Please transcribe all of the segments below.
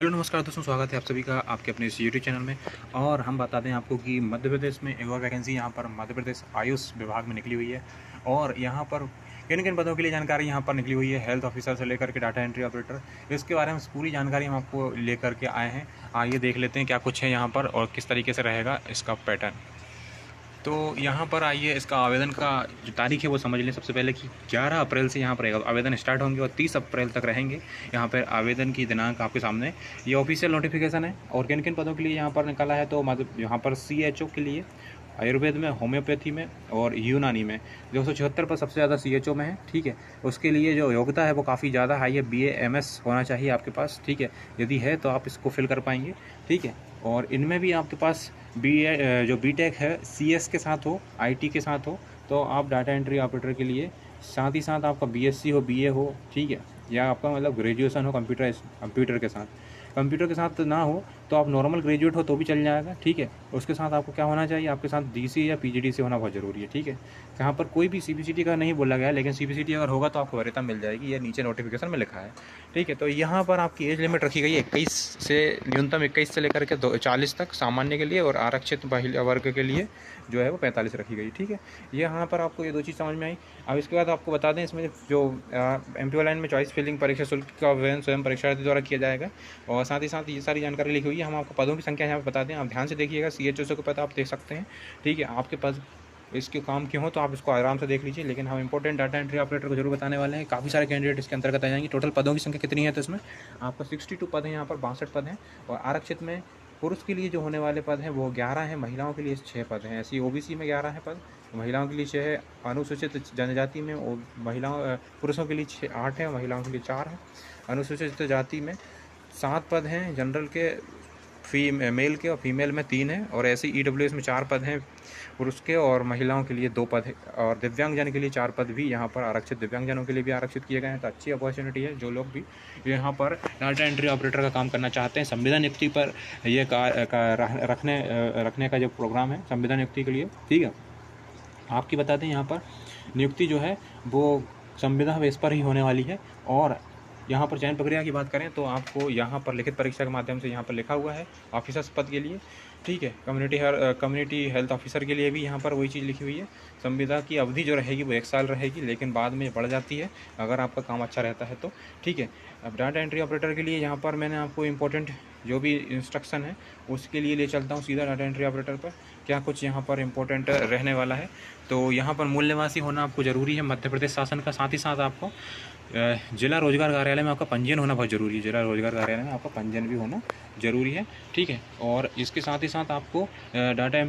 Hello नमस्कार दोस्तों, स्वागत है आप सभी का आपके अपने इस यूट्यूब चैनल में। और हम बता दें आपको कि मध्य प्रदेश में एक और वैकेंसी यहाँ पर मध्य प्रदेश आयुष विभाग में निकली हुई है। और यहाँ पर किन किन पदों के लिए जानकारी यहाँ पर निकली हुई है, हेल्थ ऑफिसर से लेकर के डाटा एंट्री ऑपरेटर, इसके बारे में पूरी जानकारी हम आपको लेकर के आए हैं। आइए देख लेते हैं क्या कुछ है यहाँ पर और किस तरीके से रहेगा इसका पैटर्न। तो यहाँ पर आइए, इसका आवेदन का जो तारीख है वो समझ लें सबसे पहले कि 11 अप्रैल से यहाँ पर आवेदन स्टार्ट होंगे और 30 अप्रैल तक रहेंगे। यहाँ पर आवेदन की दिनांक आपके सामने, ये ऑफिशियल नोटिफिकेशन है। और किन किन पदों के लिए यहाँ पर निकाला है, तो मतलब यहाँ पर CHO के लिए, आयुर्वेद में, होम्योपैथी में और यूनानी में 276 पर सबसे ज़्यादा CHO में है। ठीक है, उसके लिए जो योग्यता है वो काफ़ी ज़्यादा हाई है, BA MS होना चाहिए आपके पास। ठीक है, यदि है तो आप इसको फिल कर पाएंगे। ठीक है, और इनमें भी आपके पास जो BTech है CS के साथ हो, IT के साथ हो, तो आप डाटा एंट्री ऑपरेटर के लिए, साथ ही साथ आपका BSc हो, BA हो, ठीक है, या आपका मतलब ग्रेजुएशन हो कंप्यूटर के साथ। कंप्यूटर के साथ ना हो तो आप नॉर्मल ग्रेजुएट हो तो भी चल जाएगा। ठीक है, उसके साथ आपको क्या होना चाहिए, आपके साथ DC या PGDC होना बहुत ज़रूरी है। ठीक है, यहाँ पर कोई भी CBCT का नहीं बोला गया है, लेकिन CBCT अगर होगा तो आपको वरीयता मिल जाएगी, ये नीचे नोटिफिकेशन में लिखा है। ठीक है, तो यहाँ पर आपकी एज लिमिट रखी गई है 21 से, न्यूनतम 21 से लेकर के 40 तक सामान्य के लिए, और आरक्षित महिला वर्ग के लिए जो है वो 45 रखी गई। ठीक है, ये यहाँ पर आपको ये दो चीज़ समझ में आई। अब इसके बाद आपको बता दें, इसमें जो MPO लाइन में चॉइस फिलिंग परीक्षा शुल्क का आवेदन स्वयं परीक्षार्थी द्वारा किया जाएगा। और साथ ही साथ ये सारी जानकारी लिखी हुई है। हम आपको पदों की संख्या यहाँ पर बता दें, आप ध्यान से देखिएगा। CHO को पता आप देख सकते हैं। ठीक है, आपके पास इसके काम क्यों हो तो आप इसको आराम से देख लीजिए, लेकिन हम इंपॉर्टेंट डाटा एंट्री ऑपरेटर को जरूर बताने वाले हैं। काफ़ी सारे कैंडिडेट इसके अंतर्गत आ जाएंगे। टोटल पदों की संख्या कितनी है, तो इसमें आपका 62 पद हैं, यहाँ पर 62 पद हैं। और आरक्षित में पुरुष के लिए जो होने वाले पद हैं वो 11 हैं, महिलाओं के लिए 6 पद हैं। ऐसी OBC में 11 है पद, महिलाओं के लिए 6 है। अनुसूचित जनजाति में पुरुषों के लिए 8 है, महिलाओं के लिए 4 है। अनुसूचित जाति में 7 पद हैं, जनरल के मेल के, और फीमेल में 3 है। और ऐसे EWS में 4 पद हैं पुरुष के, और महिलाओं के लिए 2 पद है। और दिव्यांगजन के लिए 4 पद भी यहाँ पर आरक्षित, दिव्यांगजनों के लिए भी आरक्षित किए गए हैं। तो अच्छी अपॉर्चुनिटी है, जो लोग भी यहाँ पर डाटा एंट्री ऑपरेटर का काम करना चाहते हैं। संविदा नियुक्ति पर ये रखने का जो प्रोग्राम है संविदा नियुक्ति के लिए। ठीक है, आपकी बता दें, यहाँ पर नियुक्ति जो है वो संविदा बेस पर ही होने वाली है। और यहाँ पर चयन प्रक्रिया की बात करें तो आपको यहाँ पर लिखित परीक्षा के माध्यम से यहाँ पर लिखा हुआ है ऑफिसर्स पद के लिए। ठीक है, कम्युनिटी हेल्थ ऑफिसर के लिए भी यहाँ पर वही चीज़ लिखी हुई है। संविदा की अवधि जो रहेगी वो 1 साल रहेगी, लेकिन बाद में बढ़ जाती है अगर आपका काम अच्छा रहता है तो। ठीक है, अब डाटा एंट्री ऑपरेटर के लिए यहाँ पर मैंने आपको इंपॉर्टेंट जो भी इंस्ट्रक्शन है उसके लिए ले चलता हूँ सीधा डाटा एंट्री ऑपरेटर पर। क्या कुछ यहाँ पर इंपॉर्टेंट रहने वाला है, तो यहाँ पर मूल निवासी होना आपको ज़रूरी है मध्य प्रदेश शासन का। साथ ही साथ आपको जिला रोजगार कार्यालय में आपका पंजीयन होना बहुत ज़रूरी है। जिला रोजगार कार्यालय में आपका पंजीयन भी होना ज़रूरी है। ठीक है, और इसके साथ ही साथ आपको डाटा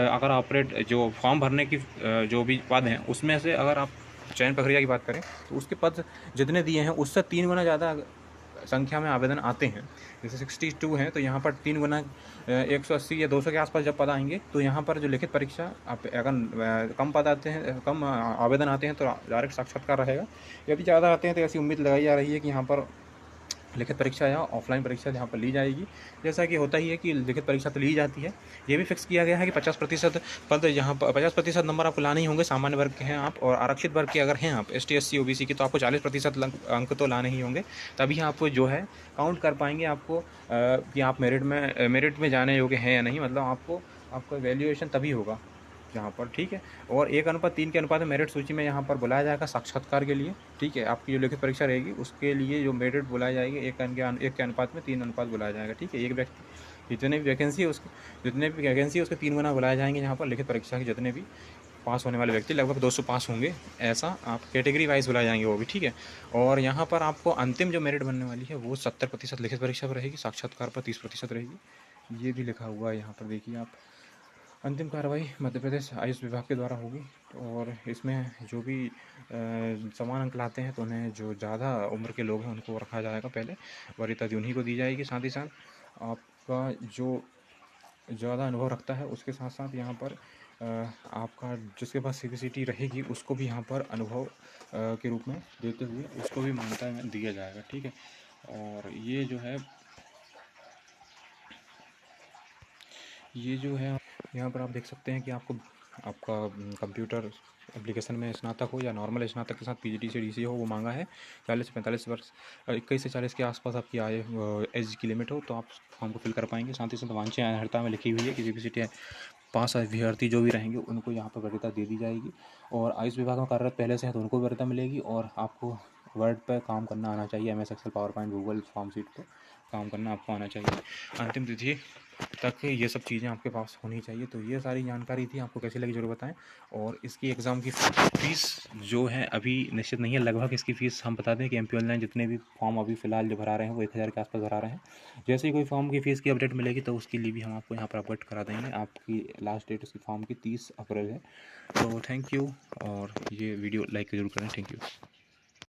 अगर ऑपरेट जो फॉर्म भरने की जो भी पद हैं उसमें से अगर आप चयन प्रक्रिया की बात करें तो उसके पद जितने दिए हैं उससे 3 गुना ज़्यादा संख्या में आवेदन आते हैं। जैसे 62 हैं तो यहाँ पर 3 गुना 180 या 200 के आसपास जब पद आएंगे तो यहाँ पर जो लिखित परीक्षा आप अगर कम पद आते हैं, कम आवेदन आते हैं तो डायरेक्ट साक्षात्कार रहेगा। यदि ज़्यादा आते हैं तो ऐसी उम्मीद लगाई जा रही है कि यहाँ पर लिखित परीक्षा या ऑफलाइन परीक्षा जहाँ पर ली जाएगी। जैसा कि होता ही है कि लिखित परीक्षा तो ली जाती है। ये भी फिक्स किया गया है कि 50% पद, यहाँ पर 50% नंबर आपको लाने ही होंगे। सामान्य वर्ग के हैं आप और आरक्षित वर्ग के अगर हैं आप ST SC OBC की, तो आपको 40% अंक तो लाने ही होंगे, तभी आपको जो है काउंट कर पाएंगे आपको कि आप मेरिट में जाने योग्य हैं या नहीं। मतलब आपको वैल्यूएशन तभी होगा यहाँ पर। ठीक है, और 1:3 के अनुपात में मेरिट सूची में यहाँ पर बुलाया जाएगा साक्षात्कार के लिए। ठीक है, आपकी जो लिखित परीक्षा रहेगी उसके लिए जो मेरिट बुलाया जाएगी 1 के अनुपात में 3 अनुपात बुलाया जाएगा। ठीक है, एक व्यक्ति जितने भी वैकेंसी है उसके 3 गुना बुलाए जाएंगे। यहाँ पर लिखित परीक्षा के जितने भी पास होने वाले व्यक्ति, लगभग 200 पास होंगे, ऐसा आप कैटेगरी वाइज बुलाए जाएंगे वो भी। ठीक है, और यहाँ पर आपको अंतिम जो मेरिट बनने वाली है वो 70% लिखित परीक्षा पर रहेगी, साक्षात्कार पर 30% रहेगी। ये भी लिखा हुआ है यहाँ पर, देखिए आप। अंतिम कार्रवाई मध्य प्रदेश आयुष विभाग के द्वारा होगी। और इसमें जो भी समान अंक लाते हैं तो उन्हें, जो ज़्यादा उम्र के लोग हैं उनको रखा जाएगा पहले, वरीयता उन्हीं को दी जाएगी। साथ ही साथ आपका जो ज़्यादा अनुभव रखता है उसके साथ साथ यहाँ पर आपका जिसके पास CBCT रहेगी उसको भी यहाँ पर अनुभव के रूप में देते हुए उसको भी मान्यता में दिया जाएगा। ठीक है, और ये जो है यहाँ पर आप देख सकते हैं कि आपको आपका कंप्यूटर एप्लीकेशन में स्नातक हो या नॉर्मल स्नातक के साथ पीजीटी से डीसी हो, वो मांगा है। 40 से 45 वर्ष, 21 से 40 के आसपास आपकी एज की लिमिट हो तो आप फॉर्म को फिल कर पाएंगे। साथ ही साथ वांछनीय अर्हता में लिखी हुई है कि यूनिवर्सिटी पास अभ्यर्थी जो भी रहेंगे उनको यहाँ पर वरीयता दे दी जाएगी। और आयुष विभाग में कार्यरत पहले से हैं तो उनको वरीयता मिलेगी। और आपको वर्ड पर काम करना आना चाहिए, MS Excel, PowerPoint, Google form sheet पर काम करना आपको आना चाहिए। अंतिम तिथि तक ये सब चीज़ें आपके पास होनी चाहिए। तो ये सारी जानकारी थी, आपको कैसी लगी ज़रूर बताएं। और इसकी एग्ज़ाम की फ़ीस जो है अभी निश्चित नहीं है, लगभग इसकी फ़ीस हम बता दें कि MP ऑनलाइन जितने भी फॉर्म अभी फ़िलहाल जो भरा रहे हैं वो 1000 के आसपास भरा रहे हैं। जैसे ही कोई फॉर्म की फ़ीस की अपडेट मिलेगी तो उसके लिए भी हम आपको यहाँ पर अपडेट करा देंगे। आपकी लास्ट डेट इसकी फॉर्म की 30 अप्रैल है। तो थैंक यू, और ये वीडियो लाइक ज़रूर करें। Thank you.